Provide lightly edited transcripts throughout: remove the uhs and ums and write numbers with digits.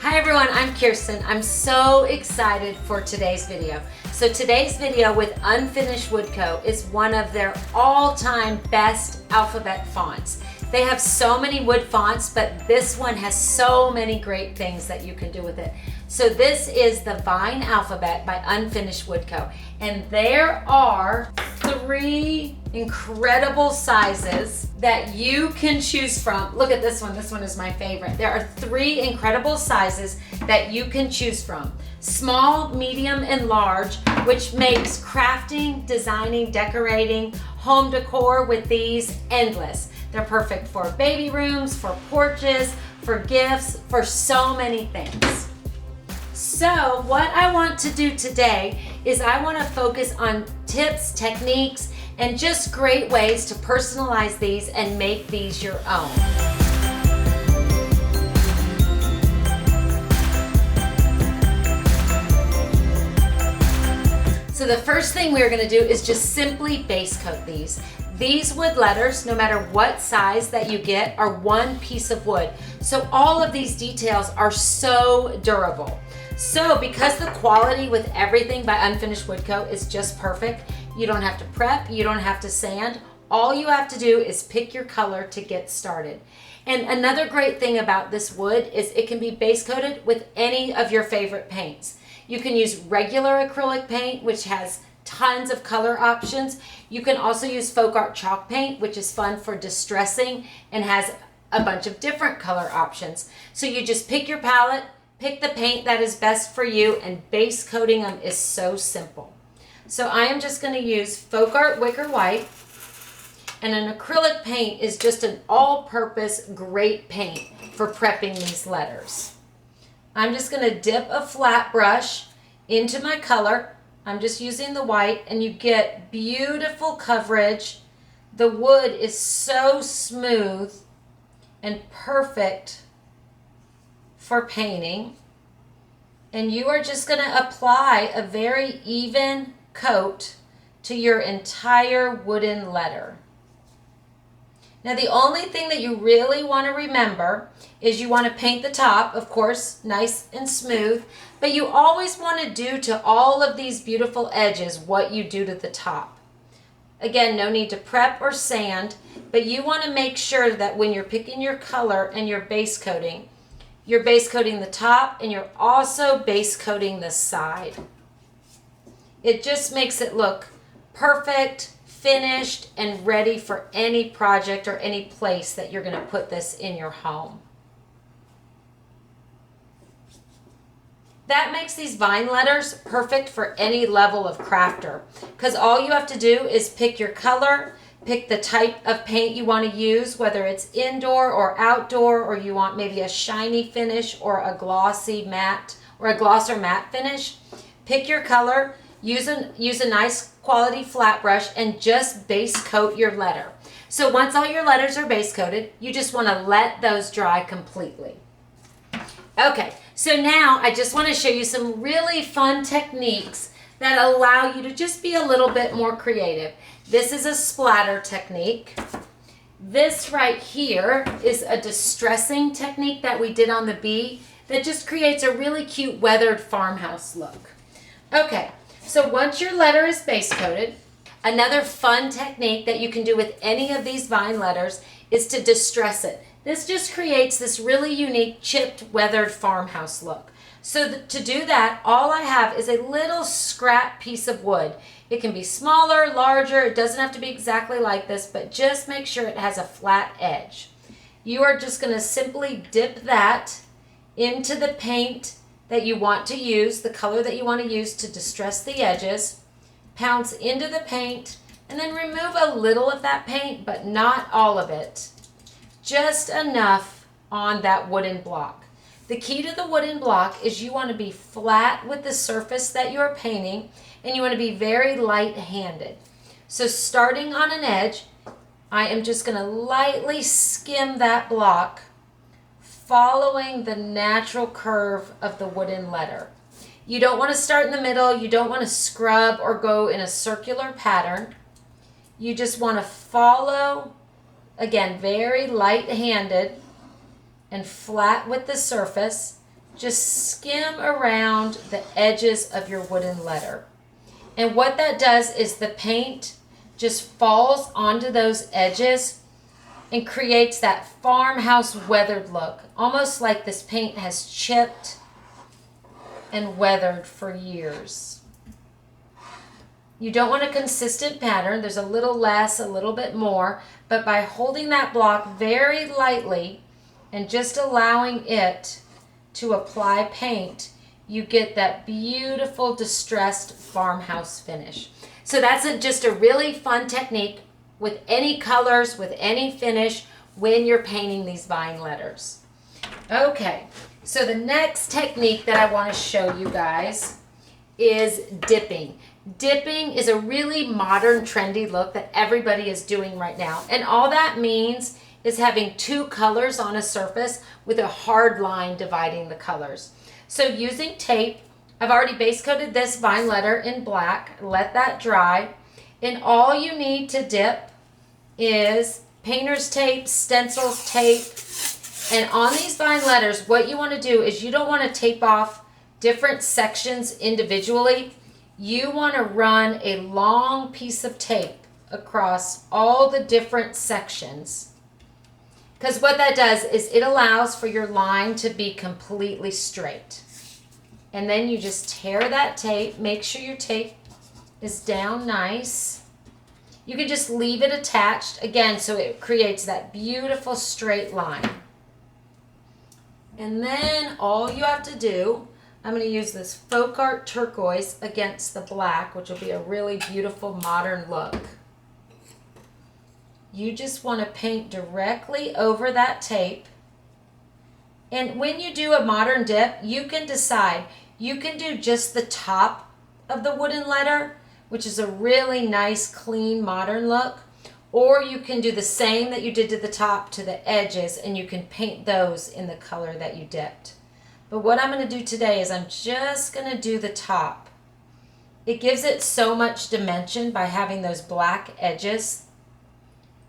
Hi everyone, I'm Kirsten. I'm so excited for today's video. So today's video with Unfinished Wood Co. is one of their all-time best alphabet fonts. They have so many wood fonts, but this one has so many great things that you can do with it. So this is the Vine Alphabet by Unfinished Wood Co. And there are 3 incredible sizes that you can choose from. Look at this one. This one is my favorite. There are 3 incredible sizes that you can choose from. Small, medium, and large, which makes crafting, designing, decorating, home decor with these endless. They're perfect for baby rooms, for porches, for gifts, for so many things. So what I want to do today is I want to focus on tips, techniques, and just great ways to personalize these and make these your own. So the first thing we're going to do is just simply base coat these. These wood letters, no matter what size that you get, are one piece of wood. So all of these details are so durable. So because the quality with everything by Unfinished Wood Co. is just perfect, you don't have to prep, you don't have to sand. All you have to do is pick your color to get started. And another great thing about this wood is it can be base coated with any of your favorite paints. You can use regular acrylic paint, which has tons of color options. You can also use folk art chalk paint, which is fun for distressing and has a bunch of different color options. So you just pick your palette, pick the paint that is best for you, and base coating them is so simple. So I am just going to use folk art wicker white, and an acrylic paint is just an all-purpose great paint for prepping these letters. I'm just going to dip a flat brush into my color. I'm just using the white, and you get beautiful coverage. The wood is so smooth and perfect for painting. And you are just going to apply a very even coat to your entire wooden letter. Now the only thing that you really want to remember is you want to paint the top, of course, nice and smooth, but you always want to do to all of these beautiful edges what you do to the top. Again, no need to prep or sand, but you want to make sure that when you're picking your color and you're base coating the top, and you're also base coating the side. It just makes it look perfect, finished, and ready for any project or any place that you're going to put this in your home. That makes these vine letters perfect for any level of crafter, because all you have to do is pick your color, pick the type of paint you want to use, whether it's indoor or outdoor, or you want maybe a shiny finish or a glossy matte or a gloss or matte finish. Pick your color, use a nice quality flat brush, and just base coat your letter. So once all your letters are base coated, you just want to let those dry completely. Okay, so now I just want to show you some really fun techniques that allow you to just be a little bit more creative. This is a splatter technique. This right here is a distressing technique that we did on the bee that just creates a really cute weathered farmhouse look. Okay, so once your letter is base coated, another fun technique that you can do with any of these vine letters is to distress it. This just creates this really unique chipped weathered farmhouse look. So to do that, all I have is a little scrap piece of wood. It can be smaller, larger, it doesn't have to be exactly like this, but just make sure it has a flat edge. You are just going to simply dip that into the paint that you want to use, the color that you want to use to distress the edges, pounce into the paint, and then remove a little of that paint, but not all of it. Just enough on that wooden block. The key to the wooden block is you want to be flat with the surface that you're painting, and you want to be very light-handed. So starting on an edge, I am just going to lightly skim that block, following the natural curve of the wooden letter. You don't want to start in the middle, you don't want to scrub or go in a circular pattern. You just want to follow, again, very light-handed and flat with the surface, just skim around the edges of your wooden letter. And what that does is the paint just falls onto those edges and creates that farmhouse weathered look, almost like this paint has chipped and weathered for years. You don't want a consistent pattern. There's a little less, a little bit more, but by holding that block very lightly and just allowing it to apply paint, you get that beautiful distressed farmhouse finish. So that's just a really fun technique with any colors, with any finish when you're painting these vine letters. Okay, so the next technique that I want to show you guys is dipping. Dipping is a really modern, trendy look that everybody is doing right now. And all that means is having two colors on a surface with a hard line dividing the colors. So using tape, I've already base coated this vine letter in black, let that dry, and all you need to dip is painter's tape, stencil tape, and on these vine letters, what you want to do is you don't want to tape off different sections individually. You want to run a long piece of tape across all the different sections, because what that does is it allows for your line to be completely straight. And then you just tear that tape. Make sure your tape is down nice. You can just leave it attached, again, so it creates that beautiful straight line. And then all you have to do, I'm going to use this Folk Art turquoise against the black, which will be a really beautiful modern look. You just want to paint directly over that tape. And when you do a modern dip, you can decide. You can do just the top of the wooden letter, which is a really nice, clean, modern look. Or you can do the same that you did to the top to the edges, and you can paint those in the color that you dipped. But what I'm going to do today is I'm just going to do the top. It gives it so much dimension by having those black edges.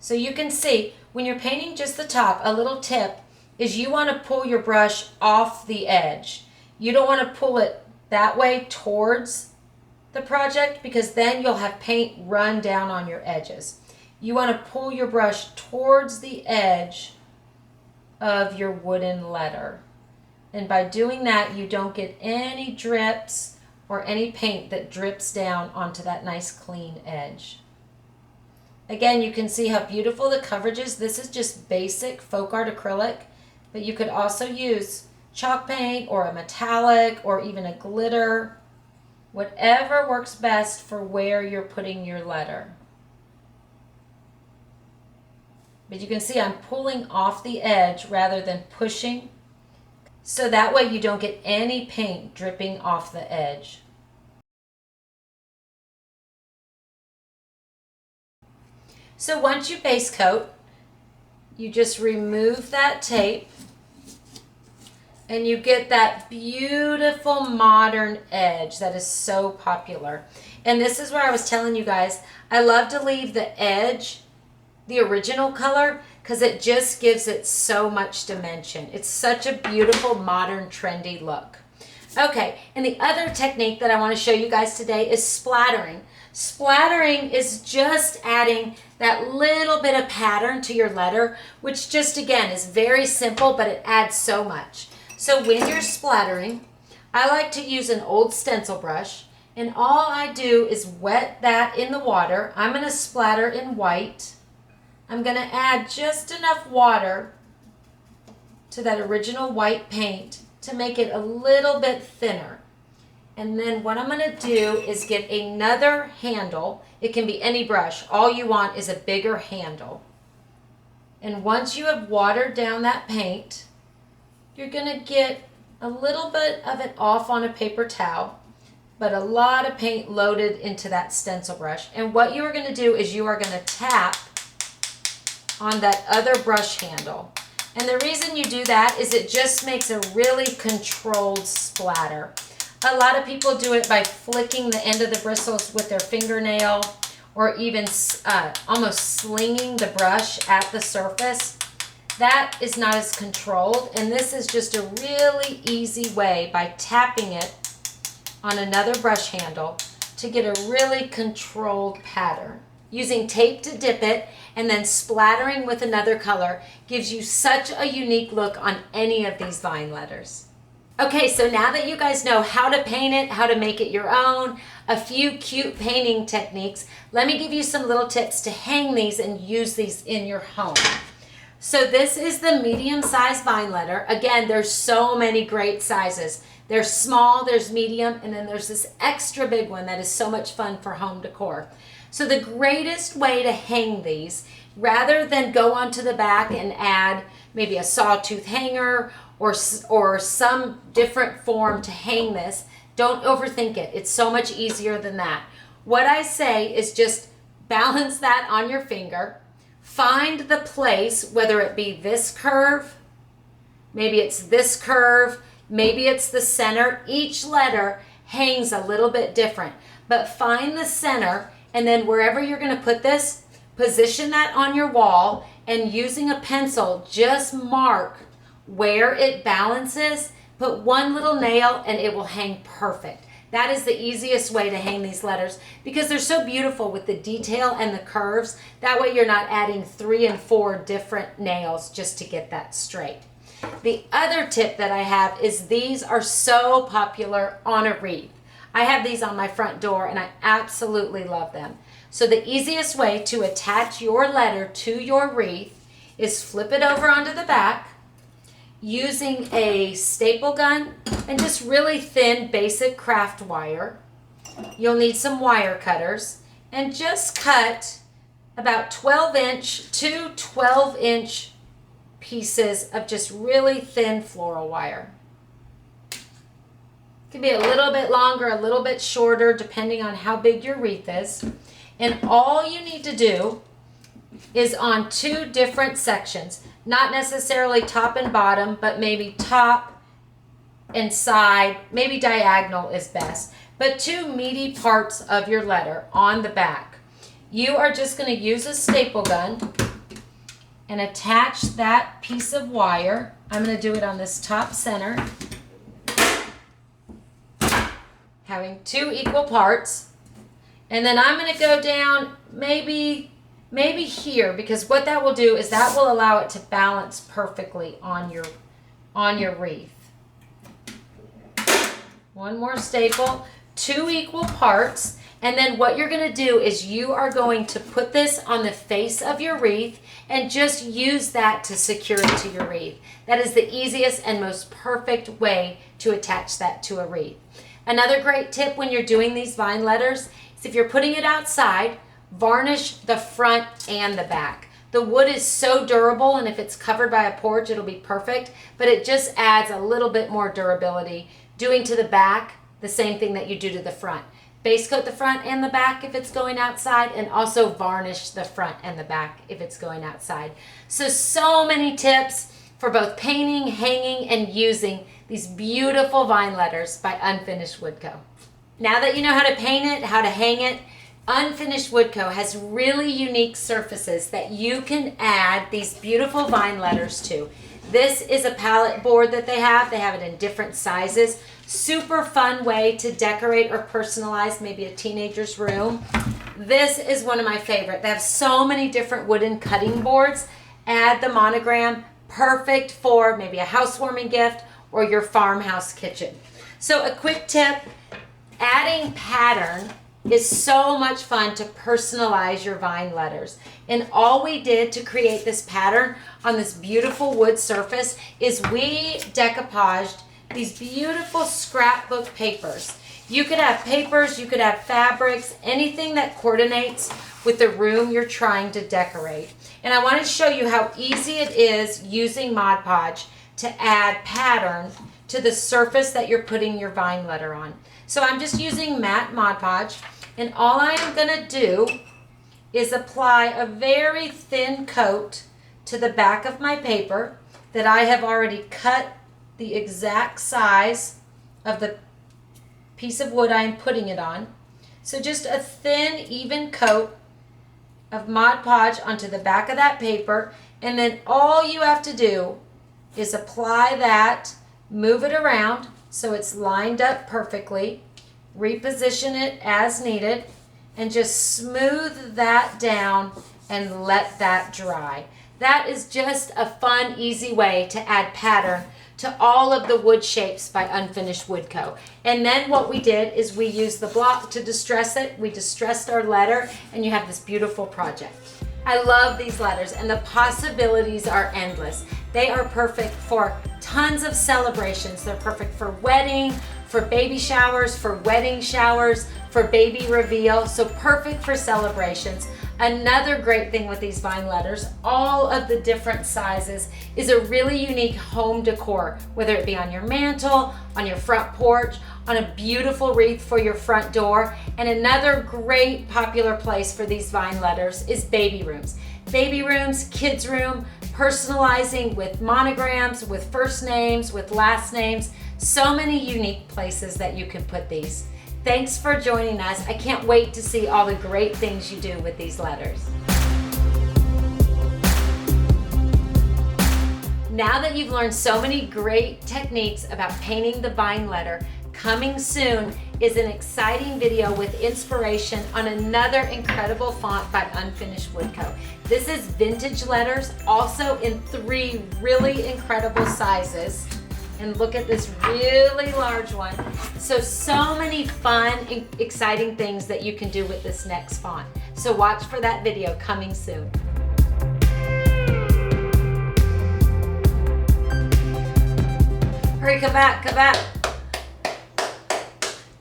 So you can see when you're painting just the top, a little tip is you want to pull your brush off the edge. You don't want to pull it that way towards the project, because then you'll have paint run down on your edges. You want to pull your brush towards the edge of your wooden letter. And by doing that, you don't get any drips or any paint that drips down onto that nice clean edge. Again, you can see how beautiful the coverage is. This is just basic folk art acrylic, but you could also use chalk paint or a metallic or even a glitter, whatever works best for where you're putting your letter. But you can see I'm pulling off the edge rather than pushing, so that way you don't get any paint dripping off the edge. So once you base coat, you just remove that tape and you get that beautiful modern edge that is so popular. And this is where I was telling you guys, I love to leave the edge the original color because it just gives it so much dimension. It's such a beautiful, modern, trendy look. Okay, and the other technique that I want to show you guys today is splattering. Splattering is just adding that little bit of pattern to your letter, which just, again, is very simple, but it adds so much. So when you're splattering, I like to use an old stencil brush, and all I do is wet that in the water. I'm going to splatter in white. I'm going to add just enough water to that original white paint to make it a little bit thinner. And then what I'm going to do is get another handle. It can be any brush. All you want is a bigger handle. And once you have watered down that paint, you're going to get a little bit of it off on a paper towel, but a lot of paint loaded into that stencil brush. And what you are going to do is you are going to tap on that other brush handle. And the reason you do that is it just makes a really controlled splatter. A lot of people do it by flicking the end of the bristles with their fingernail, or even almost slinging the brush at the surface. that is not as controlled, and this is just a really easy way by tapping it on another brush handle to get a really controlled pattern. Using tape to dip it and then splattering with another color gives you such a unique look on any of these vine letters. Okay, so now that you guys know how to paint it, how to make it your own, a few cute painting techniques, let me give you some little tips to hang these and use these in your home. So this is the medium-sized vine letter. Again, there's so many great sizes. There's small, there's medium, and then there's this extra big one that is so much fun for home decor. So the greatest way to hang these, rather than go onto the back and add maybe a sawtooth hanger or some different form to hang this, don't overthink it. It's so much easier than that. What I say is just balance that on your finger. Find the place, whether it be this curve, maybe it's this curve, maybe it's the center. Each letter hangs a little bit different, but find the center, and then wherever you're going to put this, position that on your wall, and using a pencil, just mark where it balances. Put one little nail and it will hang perfect. That is the easiest way to hang these letters because they're so beautiful with the detail and the curves. That way you're not adding 3 and 4 different nails just to get that straight. The other tip that I have is these are so popular on a wreath. I have these on my front door and I absolutely love them. So the easiest way to attach your letter to your wreath is flip it over onto the back using a staple gun and just really thin basic craft wire. You'll need some wire cutters and just cut about 12-inch to 12-inch pieces of just really thin floral wire. It can be a little bit longer, a little bit shorter, depending on how big your wreath is. And all you need to do is on 2 different sections, not necessarily top and bottom, but maybe top and side, maybe diagonal is best, but 2 meaty parts of your letter on the back. You are just going to use a staple gun and attach that piece of wire. I'm going to do it on this top center, having 2 equal parts, and then I'm going to go down maybe here, because what that will do is that will allow it to balance perfectly on your wreath. One more staple, 2 equal parts, and then what you're going to do is you are going to put this on the face of your wreath and just use that to secure it to your wreath. That is the easiest and most perfect way to attach that to a wreath. Another great tip when you're doing these vine letters is if you're putting it outside, varnish the front and the back. The wood is so durable, and if it's covered by a porch, it'll be perfect, but it just adds a little bit more durability. Doing to the back the same thing that you do to the front. Base coat the front and the back if it's going outside, and also varnish the front and the back if it's going outside. So many tips for both painting, hanging, and using these beautiful vine letters by Unfinished Wood Co. Now that you know how to paint it, how to hang it, Unfinished Wood Co. has really unique surfaces that you can add these beautiful vine letters to. This is a palette board that they have. They have it in different sizes. Super fun way to decorate or personalize maybe a teenager's room. This is one of my favorite. They have so many different wooden cutting boards. Add the monogram, perfect for maybe a housewarming gift or your farmhouse kitchen. So a quick tip, adding pattern is so much fun to personalize your vine letters. And all we did to create this pattern on this beautiful wood surface is we decoupaged these beautiful scrapbook papers. You could have papers, you could have fabrics, anything that coordinates with the room you're trying to decorate. And I wanted to show you how easy it is using Mod Podge to add pattern to the surface that you're putting your vine letter on. So I'm just using matte Mod Podge, and all I am going to do is apply a very thin coat to the back of my paper that I have already cut the exact size of the piece of wood I'm putting it on. So just a thin, even coat of Mod Podge onto the back of that paper, And then all you have to do is apply that, move it around so it's lined up perfectly, reposition it as needed, and just smooth that down and let that dry. That is just a fun, easy way to add pattern to all of the wood shapes by Unfinished Wood Co. And then what we did is we used the block to distress it. We distressed our letter, and you have this beautiful project. I love these letters, and the possibilities are endless. They are perfect for tons of celebrations. They're perfect for wedding, for baby showers, for wedding showers, for baby reveal, so perfect for celebrations. Another great thing with these vine letters, all of the different sizes, is a really unique home decor, whether it be on your mantle, on your front porch, on a beautiful wreath for your front door. And another great popular place for these vine letters is baby rooms. Baby rooms, kids' room, personalizing with monograms, with first names, with last names. So many unique places that you can put these. Thanks for joining us. I can't wait to see all the great things you do with these letters. Now that you've learned so many great techniques about painting the vine letter, coming soon is an exciting video with inspiration on another incredible font by Unfinished Wood Co. This is vintage letters, also in 3 really incredible sizes. And look at this really large one. So many fun, exciting things that you can do with this next font. So watch for that video coming soon. Hurry, come back, come back.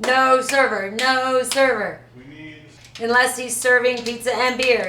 No server, no server. Unless he's serving pizza and beer.